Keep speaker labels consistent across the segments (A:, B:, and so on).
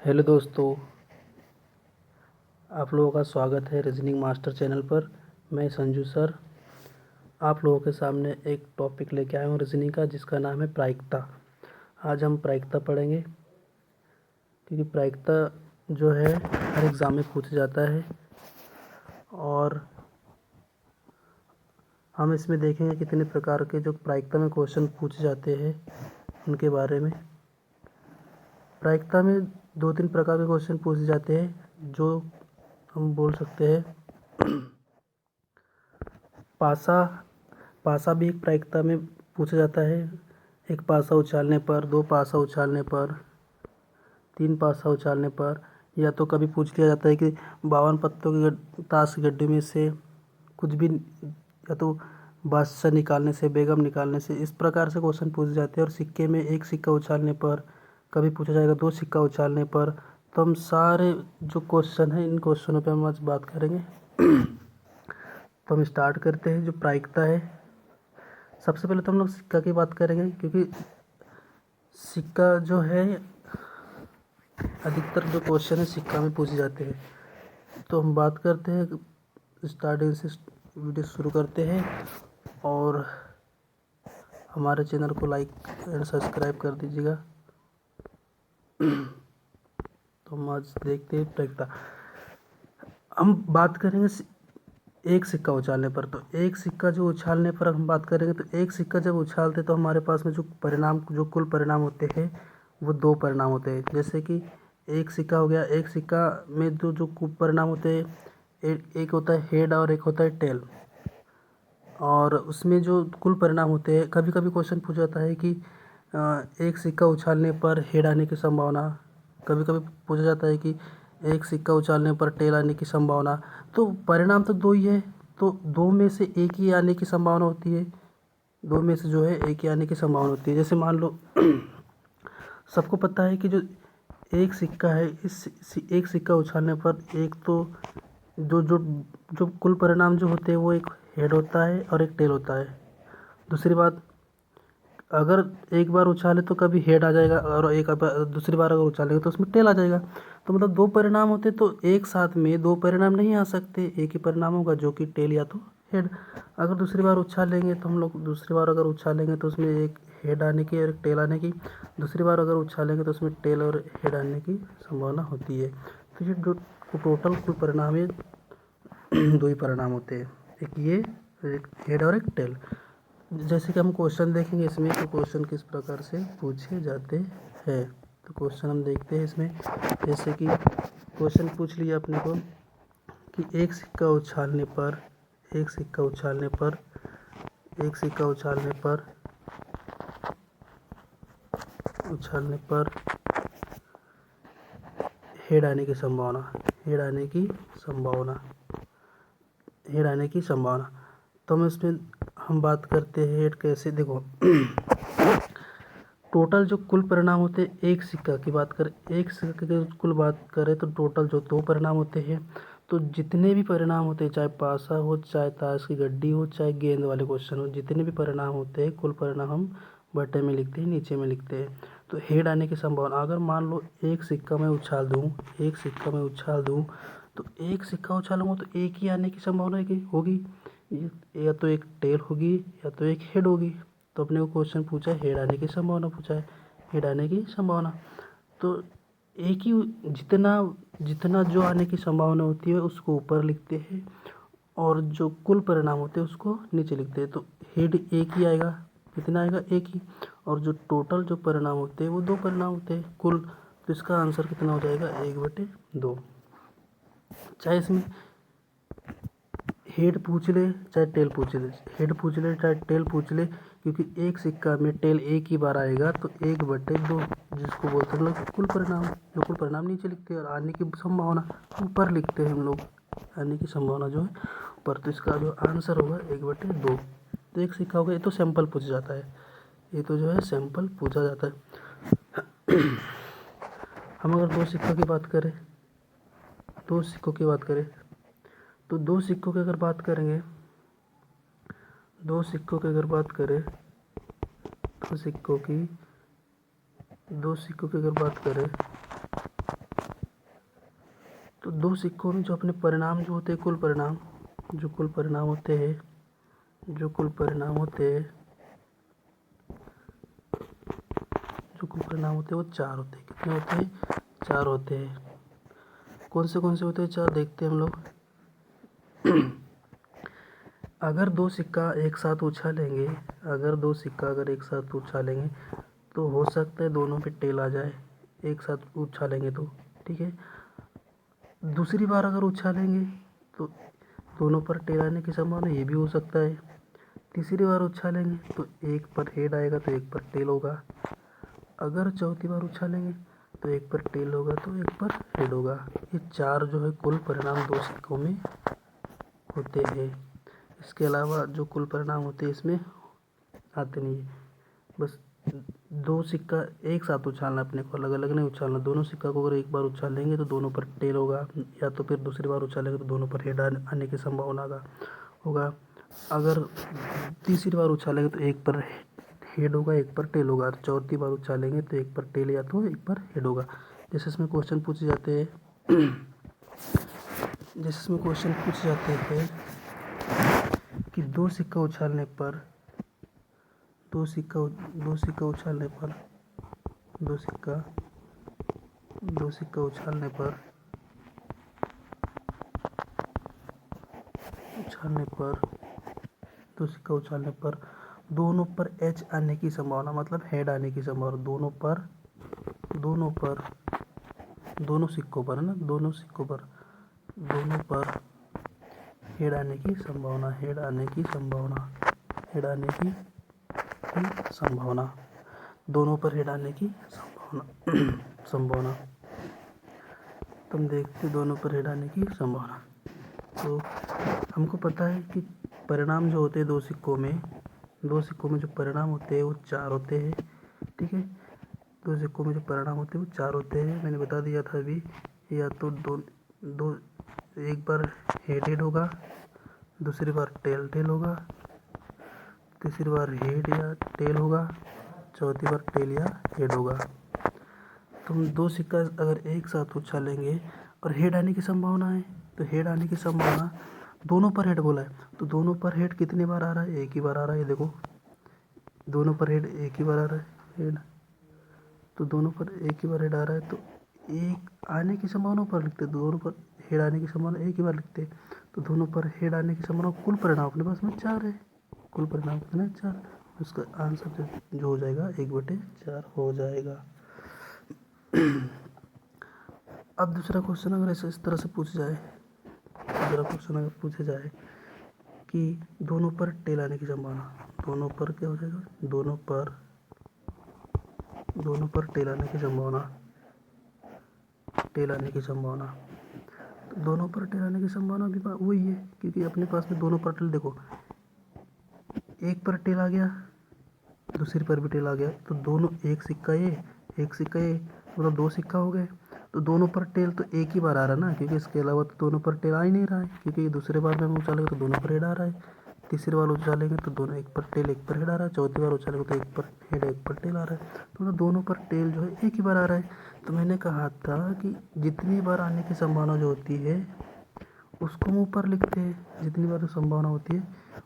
A: Hello दोस्तों, आप लोगों का स्वागत है रीजनिंग मास्टर चैनल पर। मैं संजू सर आप लोगों के सामने एक टॉपिक लेके आया हूँ रीजनिंग का, जिसका नाम है प्रायिकता। आज हम प्रायिकता पढ़ेंगे, क्योंकि प्रायिकता जो है हर एग्ज़ाम में पूछा जाता है और हम इसमें देखेंगे कितने प्रकार के जो प्रायिकता में क्वेश्चन पूछे जाते हैं उनके बारे में। प्रायिकता में 2-3 प्रकार के क्वेश्चन पूछे जाते हैं, जो हम बोल सकते हैं। पासा भी एक प्रायिकता में पूछा जाता है। 1 पासा उछालने पर, 2 पासा उछालने पर, 3 पासा उछालने पर, या तो कभी पूछ लिया जाता है कि 52 पत्तों के ताश के गड्ढे में से कुछ भी, या तो बादशाह निकालने से, बेगम निकालने से, इस प्रकार से क्वेश्चन पूछे जाते हैं। और सिक्के में 1 सिक्का उछालने पर कभी पूछा जाएगा 2 सिक्का उछालने पर। तो हम सारे जो क्वेश्चन हैं, इन क्वेश्चनों पे हम आज बात करेंगे। तो हम स्टार्ट करते हैं। जो प्रायिकता है, सबसे पहले तो हम लोग सिक्का की बात करेंगे, क्योंकि सिक्का जो है अधिकतर जो क्वेश्चन है सिक्का में पूछे जाते हैं। तो हम बात करते हैं, स्टार्टिंग से वीडियो शुरू करते हैं। और हमारे चैनल को लाइक एंड सब्सक्राइब कर दीजिएगा। तो हम आज देखते हैं प्रायिकता। हम बात करेंगे 1 सिक्का उछालने पर। तो 1 सिक्का जो उछालने पर हम बात करेंगे, तो 1 सिक्का जब उछालते तो हमारे पास में जो कुल परिणाम होते हैं वो 2 परिणाम होते हैं। जैसे कि 1 सिक्का हो गया, 1 सिक्का में जो कुल परिणाम होते हैं, एक होता है हेड और एक होता है टेल। और उसमें जो कुल परिणाम होते हैं, कभी कभी क्वेश्चन पूछा जाता है कि 1 सिक्का उछालने पर हेड आने की संभावना, कभी कभी पूछा जाता है कि 1 सिक्का उछालने पर टेल आने की संभावना। तो परिणाम तो 2 ही है, तो 2 में से एक ही आने की संभावना होती है। 2 में से जो है एक ही आने की संभावना होती है। जैसे मान लो सबको पता है कि जो 1 सिक्का है, इस 1 सिक्का उछालने पर एक तो जो जो जो कुल परिणाम जो होते हैं वो एक हेड होता है और एक टेल होता है। दूसरी बात, अगर एक बार उछाले तो कभी हेड आ जाएगा, और दूसरी बार अगर उछालेंगे तो उसमें टेल आ जाएगा। तो मतलब 2 परिणाम होते, तो एक साथ में 2 परिणाम नहीं आ सकते, एक ही परिणाम होगा, जो कि टेल या तो हेड। अगर दूसरी बार उछालेंगे तो हम लोग दूसरी बार अगर उछालेंगे तो उसमें एक हेड आने की और एक टेल आने की। दूसरी बार अगर उछालेंगे तो उसमें टेल और हेड आने की संभावना होती है। तो ये जो टोटल कुल परिणाम है 2 ही परिणाम होते हैं, एक ये, एक हेड और एक टेल। जैसे कि हम क्वेश्चन देखेंगे इसमें, तो क्वेश्चन किस प्रकार से पूछे जाते हैं। तो क्वेश्चन हम देखते हैं इसमें। जैसे कि क्वेश्चन पूछ लिया अपने को कि 1 सिक्का उछालने पर, 1 सिक्का उछालने पर, 1 सिक्का उछालने पर हेड आने की संभावना, हेड आने की संभावना, हेड आने की संभावना। तो हम बात करते हैं हेड कैसे। देखो टोटल जो कुल परिणाम होते हैं, 1 सिक्का की बात करें, 1 सिक्के की कुल बात करें तो टोटल जो 2 परिणाम होते हैं। तो जितने भी परिणाम होते हैं, चाहे पासा हो, चाहे ताश की गड्डी हो, चाहे गेंद वाले क्वेश्चन हो, जितने भी परिणाम होते हैं, कुल परिणाम हम बटे में लिखते हैं, नीचे में लिखते हैं। तो हेड आने की संभावना, अगर मान लो 1 सिक्का मैं उछाल दूँ, 1 सिक्का मैं उछाल दूँ, तो 1 सिक्का उछालूँगा तो एक ही आने की संभावना होगी, या तो एक टेल होगी या तो एक हेड होगी। तो अपने को क्वेश्चन पूछा है, हेड आने की संभावना पूछा है, हेड आने की संभावना। तो एक ही, जितना जितना जो आने की संभावना होती है उसको ऊपर लिखते हैं, और जो कुल परिणाम होते हैं उसको नीचे लिखते हैं। तो हेड एक ही आएगा, कितना आएगा, एक ही। और जो टोटल जो परिणाम होते हैं वो 2 परिणाम होते हैं कुल। तो इसका आंसर कितना हो जाएगा, 1/2। चाहे इसमें हेड पूछ ले चाहे टेल पूछ ले, हेड पूछ ले चाहे टेल पूछ ले, क्योंकि 1 सिक्का में टेल एक ही बार आएगा, तो 1/2, जिसको बोलते हैं लोग कुल परिणाम। जो कुल परिणाम नीचे लिखते हैं और आने की संभावना ऊपर लिखते हैं हम लोग, आने की संभावना जो है ऊपर। तो इसका जो आंसर होगा 1/2। तो 1 सिक्का होगा, ये तो सैंपल पूछा जाता है, ये तो जो है सैंपल पूछा जाता है। हम अगर 2 सिक्कों की बात करें, 2 सिक्कों की बात करें, तो 2 सिक्कों की अगर बात करेंगे, 2 सिक्कों की अगर बात करें, 2 सिक्कों की अगर बात करें, दो सिक्कों में जो अपने परिणाम जो होते हैं, कुल परिणाम जो कुल परिणाम होते हैं जो कुल परिणाम होते हैं वो 4 होते हैं। कितने होते हैं? 4 होते हैं। कौन से होते हैं 4? देखते हैं हम लोग। अगर दो सिक्का एक साथ उछालेंगे तो हो सकता है दोनों पे टेल आ जाए, एक साथ उछालेंगे तो, ठीक है। दूसरी बार अगर उछालेंगे तो दोनों पर टेल आने की संभावना ये भी हो सकता है। तीसरी बार उछालेंगे तो एक पर हेड आएगा तो एक पर टेल होगा। अगर चौथी बार उछालेंगे तो एक पर टेल होगा तो एक पर हेड होगा। ये 4 जो है कुल परिणाम दो सिक्कों में होते हैं। इसके अलावा जो कुल परिणाम होते हैं इसमें आते नहीं है। बस दो सिक्का एक साथ उछालना, अपने को अलग अलग नहीं उछालना। दोनों सिक्का को अगर एक बार उछालेंगे तो दोनों पर टेल होगा, या तो फिर दूसरी बार उछालेंगे तो दोनों पर हेड आने की संभावना होगा। अगर तीसरी बार उछालेंगे तो एक पर हेड होगा, एक पर टेल होगा। चौथी बार उछालेंगे तो एक पर टेल या तो एक पर हेड होगा। जैसे इसमें क्वेश्चन पूछे जाते हैं कि दो सिक्का उछालने पर दोनों पर एच आने की संभावना, मतलब हेड आने की संभावना, दोनों सिक्कों पर है ना, दोनों पर हेड आने की संभावना दोनों पर हेड आने की संभावना तुम देखते दोनों पर हेड आने की संभावना। तो हमको पता है कि परिणाम जो होते हैं दो सिक्कों में जो परिणाम होते हैं वो 4 होते हैं, ठीक है। दो सिक्कों में जो परिणाम होते हैं वो 4 होते हैं, मैंने बता दिया था अभी। या तो दो एक बार हेड होगा, दूसरी बार टेल होगा, तीसरी बार हेड या टेल होगा, चौथी बार टेल या हेड होगा। तुम दो सिक्का अगर एक साथ उछालेंगे और हेड आने की संभावना है तो हेड आने की संभावना, दोनों पर हेड बोला है तो दोनों पर हेड कितनी बार आ रहा है? एक ही बार आ रहा है। देखो दोनों पर हेड एक ही बार आ रहा है, हेड तो दोनों पर एक ही बार हेड आ रहा है तो एक आने की संभावना पर लिखते, दोनों पर हेड आने की संभावना एक ही बार लिखते, तो दोनों पर हेड आने की संभावना कुल परिणाम अपने पास में 4 है। कुल परिणाम कितना? 4। उसका आंसर जो हो जाएगा 1/4 हो जाएगा। अब दूसरा क्वेश्चन अगर ऐसे इस तरह से पूछा जाए कि दोनों पर टेल आने की संभावना, दोनों पर क्या हो जाएगा? दोनों पर टेल आने की संभावना तो दोनों पर टेल आने की संभावना भी वही है, क्योंकि अपने पास में दोनों पर टेल, देखो एक पर टेल आ गया, दूसरी पर भी टेल आ गया, तो दोनों एक सिक्का ये मतलब 2 सिक्का हो गए। तो दोनों पर टेल तो एक ही बार आ रहा है ना, क्योंकि इसके अलावा तो दोनों पर टेल आ ही नहीं रहा है, क्योंकि दूसरे बार में हम उछालेंगे तो दोनों पर हेड आ रहा है, तीसरी बार उछालेंगे तो दोनों एक पर टेल एक पर हेड आ रहा है, चौथी बार उछालेंगे तो एक पर हेड एक पर टेल आ रहा है, तो दोनों पर टेल जो है एक ही बार आ रहा है। तो मैंने कहा था कि जितनी बार आने की संभावना जो होती है उसको हम ऊपर लिखते हैं, जितनी बार संभावना होती है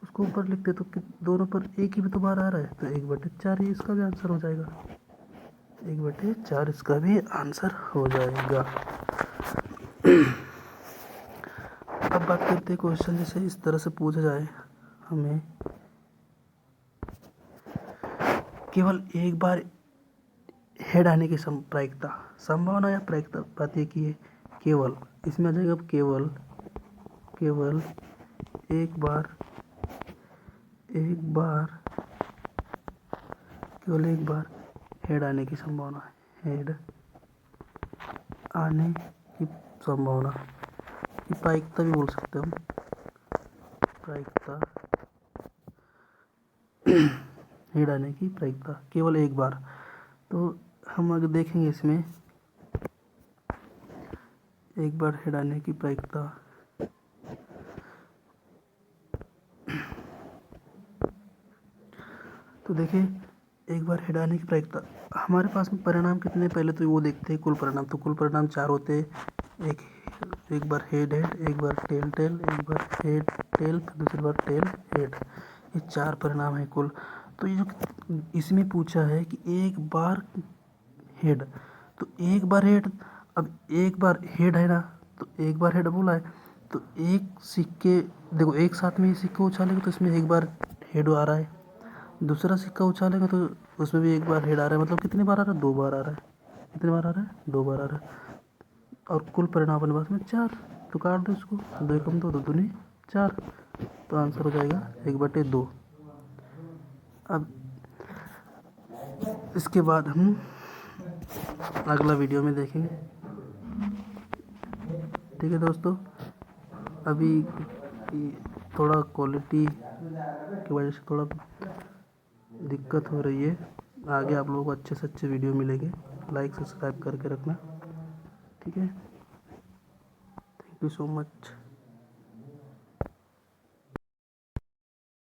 A: उसको ऊपर लिखते हैं, तो दोनों पर एक ही भी तो बार आ रहा है, तो 1/4 ही इसका भी आंसर हो जाएगा। 1/4 इसका भी आंसर हो जाएगा। अब बात करते हैं क्वेश्चन जैसे इस तरह से पूछा जाए, हमें केवल एक बार हेड आने की प्रायिकता, संभावना या प्रायिकता बात एक ही है, केवल इसमें आ जाएगा केवल एक बार हेड आने की संभावना, की प्रायिकता भी बोल सकते हैं हम, हेड आने की प्रायिकता केवल एक बार। तो हम अगर देखेंगे इसमें एक बार हेड आने की प्रायिकता, तो देखिए एक बार हेड आने की प्रायिकता, हमारे पास में परिणाम कितने पहले तो वो देखते हैं कुल परिणाम, तो कुल परिणाम 4 होते हैं, एक एक बार हेड हेड, एक बार टेल टेल, एक बार हेड टेल, फिर दूसरी बार टेल हेड। ये 4 परिणाम है कुल। तो ये जो इसमें पूछा है कि एक बार हेड, तो एक बार हेड, अब एक बार हेड है ना, तो एक बार हेड बोला है, तो एक सिक्के देखो एक साथ में ये सिक्का उछालेगा तो इसमें एक बार हेड आ रहा है, दूसरा सिक्का उछालेगा तो उसमें भी एक बार हेड आ रहा है, मतलब कितनी बार आ रहा है? 2 बार आ रहा है। कितनी बार आ रहा है? 2 बार आ रहा है। और कुल परिणाम अपने पास में 4, तो काट दो इसको, 2 कम 2, 2 दूनी 4, तो आंसर हो जाएगा 1/2। अब इसके बाद हम अगला वीडियो में देखेंगे। ठीक है दोस्तों, अभी थोड़ा क्वालिटी की वजह से थोड़ा दिक्कत हो रही है। आगे आप लोगों को अच्छे से अच्छे वीडियो मिलेंगे। लाइक सब्सक्राइब करके रखना। ठीक है, थैंक यू सो मच।